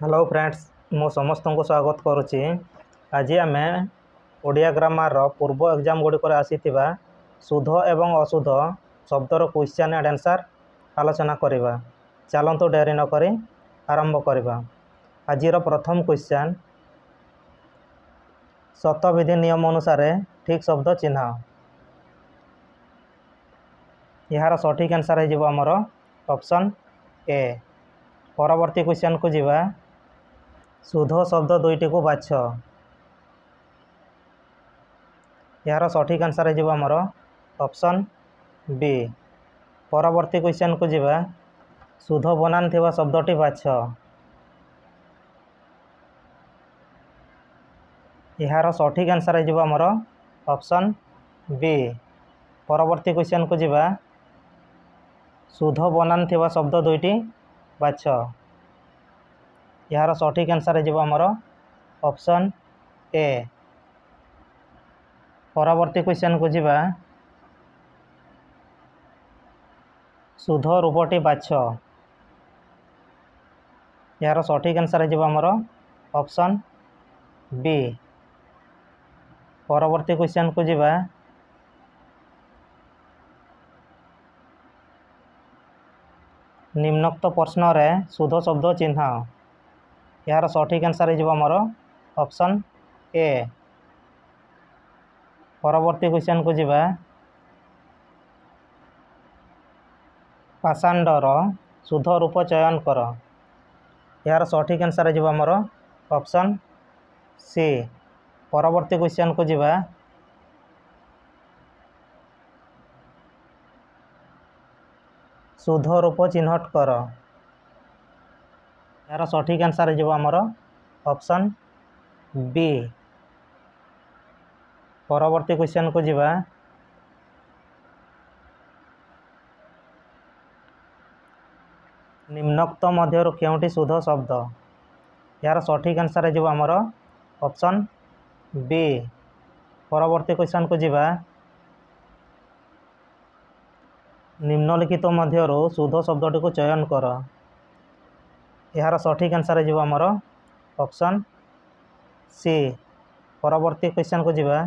Hello friends मु समस्त को स्वागत करुच्ची। आज आम ओडिया ग्रामर पूर्व एग्जाम गुड़िक आसीथिबा शुद्ध एवं अशुद्ध शब्दर क्वेश्चन एंड आंसर आलोचना करवा। चलतु डेरी नक आरंभ करवा। आजिर प्रथम क्वेश्चन शतविधि नियम अनुसार ठीक शब्द चिन्ह। यार सठिक आंसर हो आमर ऑप्शन ए। परवर्ती क्वेश्चन को जीवा शुद्ध शब्द दुईटी को बाछ। यार सठिक आंसर हो आमर ऑप्शन बी। परवर्ती क्वेश्चन को जीवा शुद्ध बनान थिबा शब्दटी बाछ। यार सठिक आंसर हो आमर ऑप्शन बी। परवर्ती क्वेश्चन को जीवा शुद्ध बनान थिबा शब्द दुईटी बाछ। यार सठिक आंसर हो आमर ऑप्शन ए। परवर्ती क्वेश्चन को जीवा शुद्ध रूपटी बाछ। यार सठिक आंसर हो आमर ऑप्शन बी। परवर्ती क्वेश्चन को जीवा निम्नोक्त प्रश्न रे शुद्ध शब्द चिन्ह। यार सठिक आंसर हो आमर ऑप्शन ए। परवर्ती क्वेश्चन को जीवा पाषांडर शुद्ध रूप चयन कर। यार सठिक आंसर हो आमर ऑप्शन सी। परवर्ती क्वेश्चन को जीवा शुद्ध रूप चिन्हट कर। यार सठिक आंसर हो आमर ऑप्शन बी। परवर्ती क्वेश्चन को जीवा निम्नोक्त मध्यरु केउंटी शुद्ध शब्द। यार सठिक आंसर हो आमर ऑप्शन बी। परवर्ती क्वेश्चन को जीवा निम्नलिखित मध्यरु शुद्ध शब्दटी को चयन कर। यार सठिक आंसर हो आमर ऑप्शन सी। परवर्ती क्वेश्चन को जीवा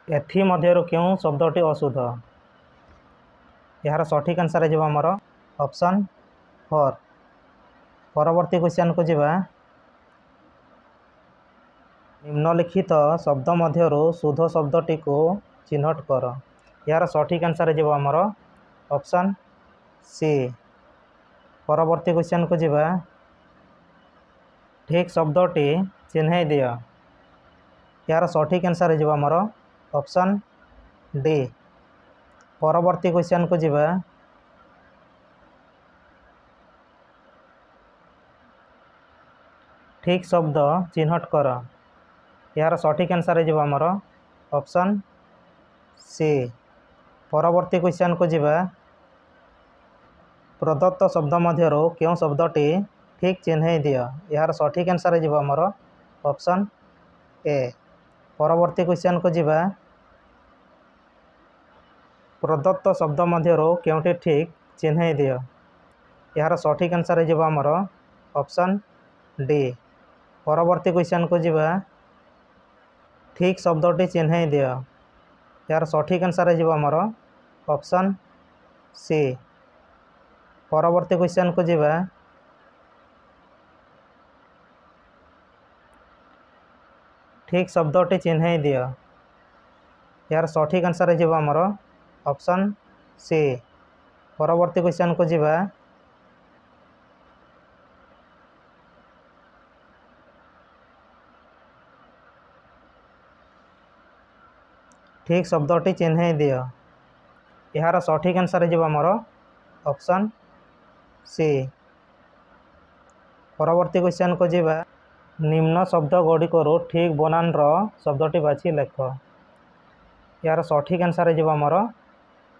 एथि मध्यरु क्यों शब्दटी अशुद्ध। यार सठिक आंसर हो आमर ऑप्शन फोर। परवर्ती क्वेश्चन को जीवा निम्नलिखित शब्द मध्यरु शुद्ध शब्दटी को चिन्हट कर। यार सठिक आंसर हो आमर ऑप्शन सी। परवर्ती क्वेश्चन को जीवा ठीक शब्दटी चिन्ह दिया। यार सठिक आंसर हो आमर ऑप्शन डी। परवर्ती क्वेश्चन को जीवा ठीक शब्द चिन्हट कर। यार सठिक आंसर हो आमर ऑप्शन सी। परवर्ती क्वेश्चन को जीवा प्रदत्त शब्द मध्यरु क्यों शब्दटी ठीक चिन्ह दिया। यार सठिक आंसर हो आमर ऑप्शन ए। परवर्ती क्वेश्चन को जीवा प्रदत्त शब्द मध्यरु क्योंटी ठीक चिन्ह दिया। यार सठिक आंसर हो आमर ऑप्शन डी। परवर्ती क्वेश्चन को जीवा ठीक शब्दटी चिन्ह दिया। यार सठिक आंसर हो आमर ऑप्शन सी। परवर्ती क्वेश्चन को जीवा ठीक शब्दटी चिन्ह दिया। यार सठिक आंसर हो आमर ऑप्शन सी। परवर्ती क्वेश्चन को जीवा ठीक शब्दटी चिन्ह दिया। यार सठिक आंसर हो आमर ऑप्शन सी। परवर्ती क्वेश्चन को जीवा निम्न शब्द गुड़िकरू ठीक बनान शब्दटी बाछि लेख। यार सठिक आंसर हो आमर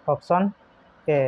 ऑप्शन ए।